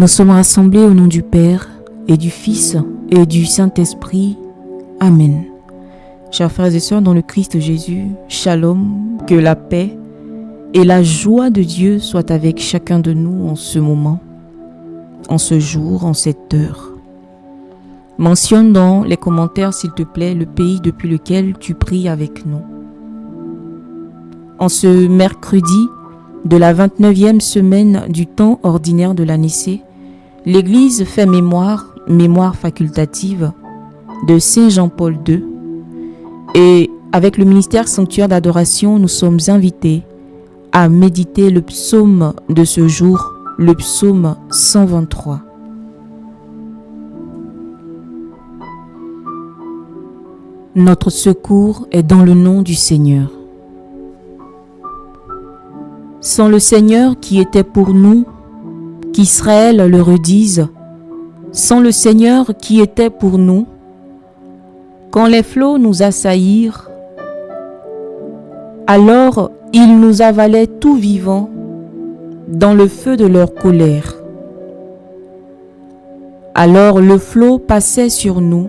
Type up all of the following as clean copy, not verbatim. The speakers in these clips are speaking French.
Nous sommes rassemblés au nom du Père et du Fils et du Saint-Esprit. Amen. Chers frères et sœurs dans le Christ Jésus, shalom, que la paix et la joie de Dieu soient avec chacun de nous en ce moment, en ce jour, en cette heure. Mentionne dans les commentaires, s'il te plaît, le pays depuis lequel tu pries avec nous. En ce mercredi de la 29e semaine du temps ordinaire de l'année C, l'Église fait mémoire facultative de Saint Jean-Paul II. Et avec le ministère sanctuaire d'adoration, nous sommes invités à méditer le psaume de ce jour, le psaume 123. Notre secours est dans le nom du Seigneur. Sans le Seigneur qui était pour nous, qu'Israël le redise, sans le Seigneur qui était pour nous, quand les flots nous assaillirent, alors ils nous avalaient tout vivants dans le feu de leur colère. Alors le flot passait sur nous,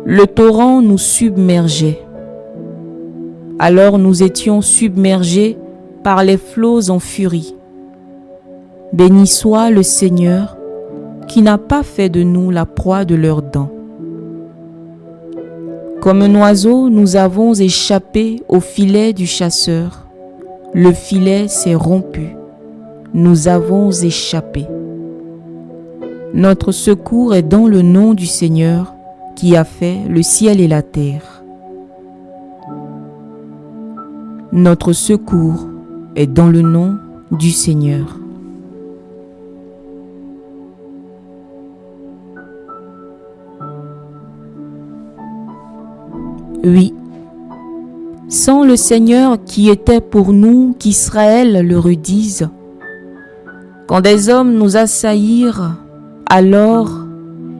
le torrent nous submergeait. Alors nous étions submergés par les flots en furie. Béni soit le Seigneur qui n'a pas fait de nous la proie de leurs dents. Comme un oiseau, nous avons échappé au filet du chasseur. Le filet s'est rompu. Nous avons échappé. Notre secours est dans le nom du Seigneur qui a fait le ciel et la terre. Notre secours est dans le nom du Seigneur. Oui, sans le Seigneur qui était pour nous, qu'Israël le redise. Quand des hommes nous assaillirent, alors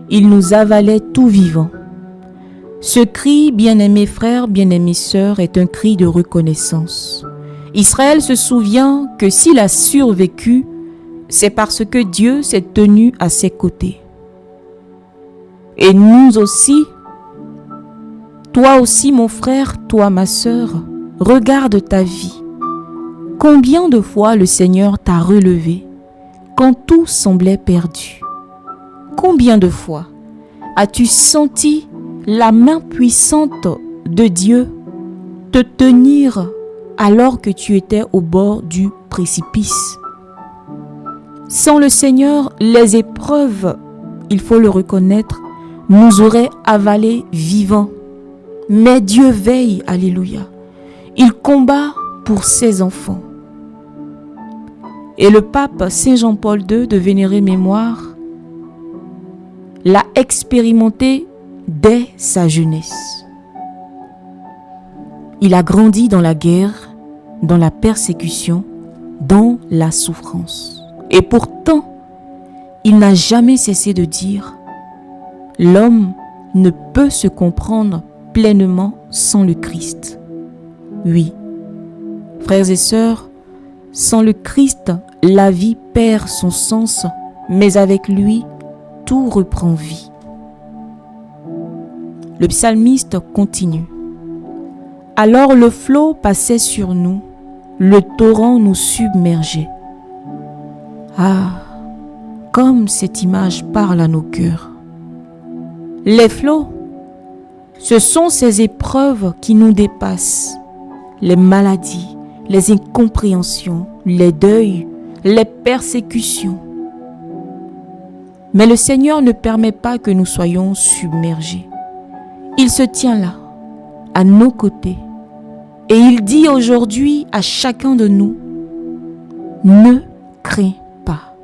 ils nous avalaient tout vivants. Ce cri, bien-aimés frères, bien-aimées sœurs, est un cri de reconnaissance. Israël se souvient que s'il a survécu, c'est parce que Dieu s'est tenu à ses côtés. Et nous aussi, toi aussi mon frère, toi ma sœur, regarde ta vie. Combien de fois le Seigneur t'a relevé quand tout semblait perdu? Combien de fois as-tu senti la main puissante de Dieu te tenir alors que tu étais au bord du précipice? Sans le Seigneur, les épreuves, il faut le reconnaître, nous auraient avalés vivants. Mais Dieu veille, alléluia. Il combat pour ses enfants. Et le pape Saint Jean-Paul II de vénérée mémoire l'a expérimenté dès sa jeunesse. Il a grandi dans la guerre, dans la persécution, dans la souffrance. Et pourtant, il n'a jamais cessé de dire « L'homme ne peut se comprendre pleinement sans le Christ. » Oui, frères et sœurs, sans le Christ, la vie perd son sens, mais avec lui, tout reprend vie. Le psalmiste continue. Alors le flot passait sur nous, le torrent nous submergeait. Ah, comme cette image parle à nos cœurs. Les flots, ce sont ces épreuves qui nous dépassent, les maladies, les incompréhensions, les deuils, les persécutions. Mais le Seigneur ne permet pas que nous soyons submergés. Il se tient là, à nos côtés, et il dit aujourd'hui à chacun de nous, « Ne crains pas,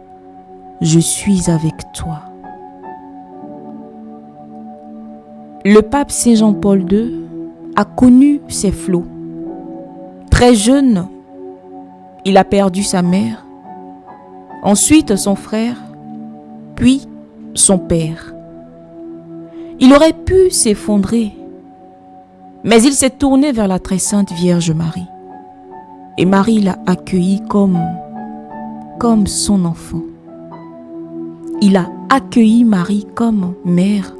je suis avec toi. » Le pape Saint Jean-Paul II a connu ces flots. Très jeune, il a perdu sa mère, ensuite son frère, puis son père. Il aurait pu s'effondrer, mais il s'est tourné vers la très sainte Vierge Marie. Et Marie l'a accueilli comme son enfant. il a accueilli Marie comme mère,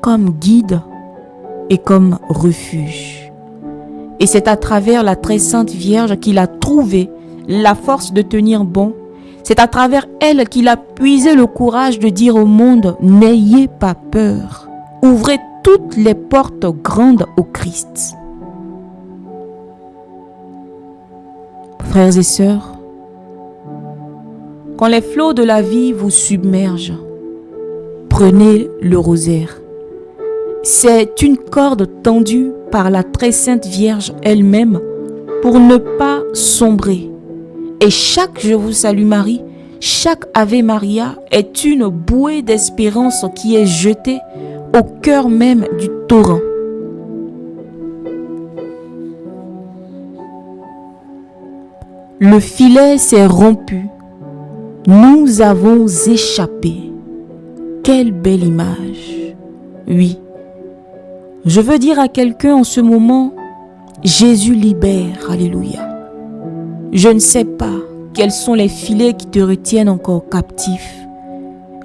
comme guide et comme refuge. Et c'est à travers la très sainte Vierge qu'il a trouvé la force de tenir bon. C'est à travers elle qu'il a puisé le courage de dire au monde, n'ayez pas peur. Ouvrez toutes les portes grandes au Christ. Frères et sœurs, quand les flots de la vie vous submergent, prenez le rosaire. C'est une corde tendue par la très sainte Vierge elle-même pour ne pas sombrer. Et chaque Je vous salue Marie, chaque Ave Maria est une bouée d'espérance qui est jetée au cœur même du torrent. Le filet s'est rompu. Nous avons échappé. Quelle belle image. Oui. Je veux dire à quelqu'un en ce moment, Jésus libère. Alléluia. Je ne sais pas quels sont les filets qui te retiennent encore captif,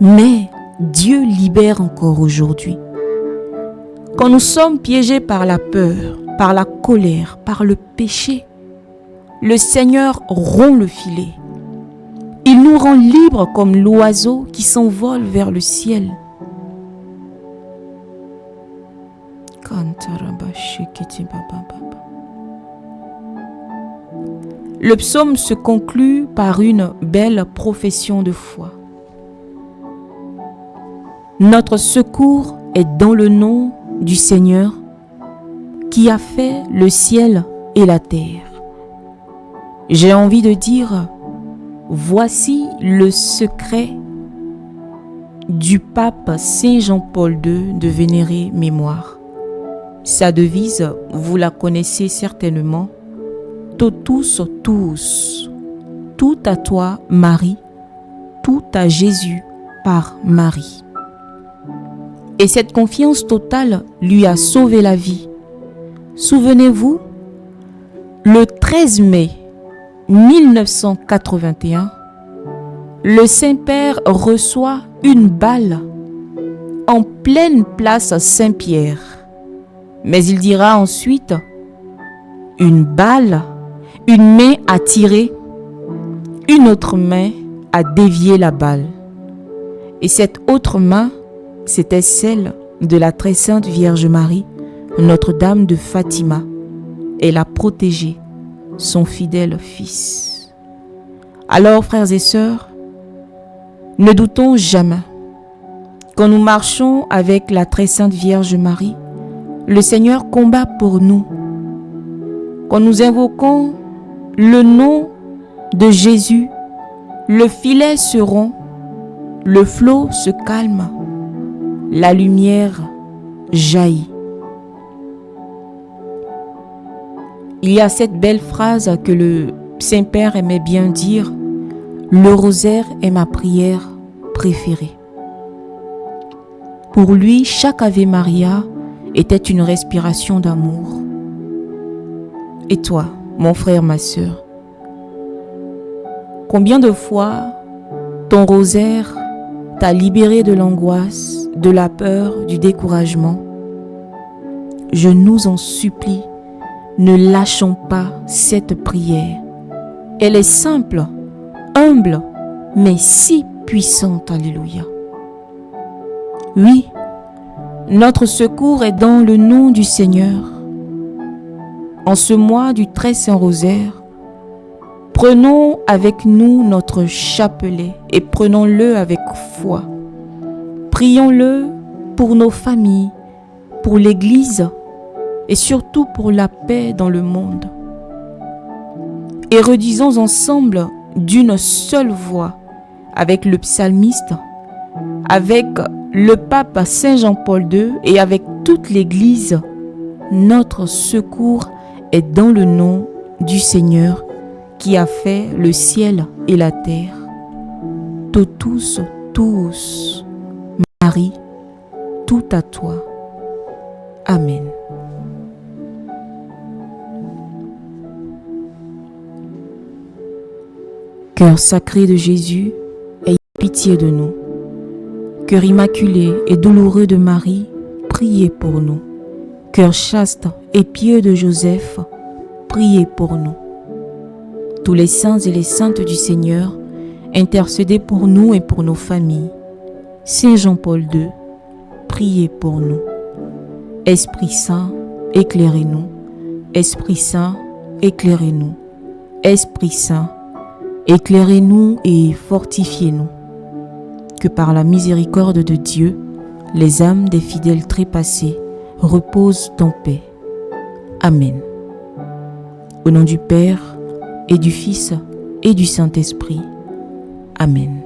mais Dieu libère encore aujourd'hui. Quand nous sommes piégés par la peur, par la colère, par le péché, le Seigneur rompt le filet. Il nous rend libres comme l'oiseau qui s'envole vers le ciel. Le psaume se conclut par une belle profession de foi. Notre secours est dans le nom du Seigneur qui a fait le ciel et la terre. J'ai envie de dire, voici le secret du pape Saint Jean-Paul II de vénérée mémoire. Sa devise, vous la connaissez certainement, Totus tuus, tout à toi Marie, tout à Jésus par Marie. Et cette confiance totale lui a sauvé la vie. Souvenez-vous, le 13 mai 1981, le Saint-Père reçoit une balle en pleine place Saint-Pierre. Mais il dira ensuite, une balle, une main a tiré, une autre main a dévié la balle. Et cette autre main, c'était celle de la très sainte Vierge Marie, Notre-Dame de Fatima. Elle a protégé son fidèle fils. Alors, frères et sœurs, ne doutons jamais. Quand nous marchons avec la très sainte Vierge Marie, le Seigneur combat pour nous. Quand nous invoquons le nom de Jésus, le filet se rompt, le flot se calme, la lumière jaillit. Il y a cette belle phrase que le Saint-Père aimait bien dire, le rosaire est ma prière préférée. Pour lui, chaque Ave Maria était une respiration d'amour. Et toi, mon frère, ma sœur, combien de fois ton rosaire t'a libéré de l'angoisse, de la peur, du découragement? Je nous en supplie, ne lâchons pas cette prière. Elle est simple, humble, mais si puissante. Alléluia. Oui, notre secours est dans le nom du Seigneur. En ce mois du très saint rosaire, prenons avec nous notre chapelet et prenons-le avec foi. Prions-le pour nos familles, pour l'Église et surtout pour la paix dans le monde. Et redisons ensemble d'une seule voix avec le psalmiste, avec le pape Saint Jean-Paul II et avec toute l'Église, notre secours est dans le nom du Seigneur qui a fait le ciel et la terre. Totus tuus, Marie, tout à toi. Amen. Cœur sacré de Jésus, ayez pitié de nous. Cœur immaculé et douloureux de Marie, priez pour nous. Cœur chaste et pieux de Joseph, priez pour nous. Tous les saints et les saintes du Seigneur, intercédez pour nous et pour nos familles. Saint Jean-Paul II, priez pour nous. Esprit Saint, éclairez-nous. Esprit Saint, éclairez-nous. Esprit Saint, éclairez-nous et fortifiez-nous. Que par la miséricorde de Dieu, les âmes des fidèles trépassés reposent en paix. Amen. Au nom du Père, et du Fils, et du Saint-Esprit. Amen.